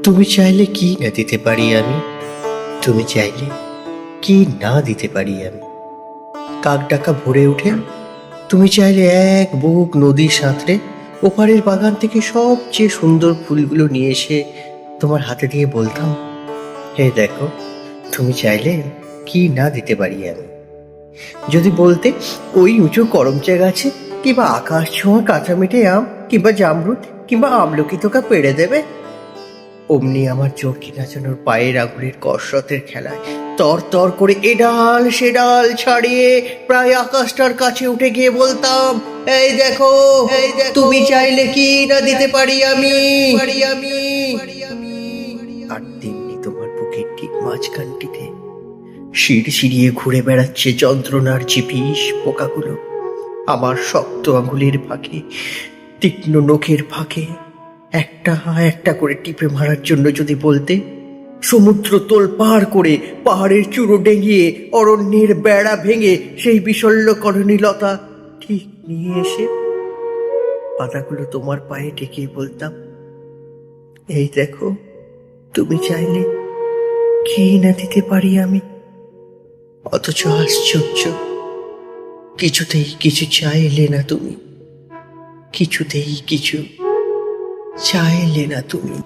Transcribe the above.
তুমি চাইলে কি না দিতে পারি আমি, তুমি চাইলে কি না দিতে পারি আমি। কাক ডাকা ভরে ওঠে, তুমি চাইলে এক বুক নদী সাঁতরে ওপারের বাগান থেকে সবচেয়ে সুন্দর ফুলগুলো নিয়ে এসে তোমার হাতে দিয়ে বলতাম, হে দেখো, তুমি চাইলে কি না দিতে পারি আমি। যদি বলতে ওই উঁচু করমচা গাছে কিংবা আকাশ ছোঁয়া কাঁচা মিঠে আম কিংবা জামরুদ কিংবা আমলকি তোকা পেড়ে দেবে, অমনি আমার চরকি নাচানোর পায়ের আঙুলের কসরতের খেলায় তর তর করে এ ডাল সে ডাল ছাড়িয়ে প্রায় আকাশটার কাছে উঠে গিয়ে বলতাম, এই দেখো, তুমি চাইলে কি না দিতে পারি আমি। আর তেমনি তোমার বুকের ঠিক মাঝখানটিতে শির শিরিয়ে ঘুরে বেড়াচ্ছে যন্ত্রণার চিপিস পোকাগুলো, আমার শক্ত আঙুলের ফাঁকে, তীক্ষ্ণ নখের ফাঁকে একটা একটা করে টিপে মারার জন্য যদি বলতে, সমুদ্র তোল পার করে পাহাড়ের চূড়ো ডেঙিয়ে অরণ্যের বেড়া ভেঙে সেই বিশল্য করণীলতা ঠিক নিয়ে এসে পাতাগুলো তোমার পায়ে ঠেকিয়ে বলতাম, এই দেখো, তুমি চাইলে কি না দিতে পারি আমি। অথচ আশ্চর্য, কিছুতেই কিছু চাইলে না তুমি, কিছুতেই কিছু চাইলে না তুমি।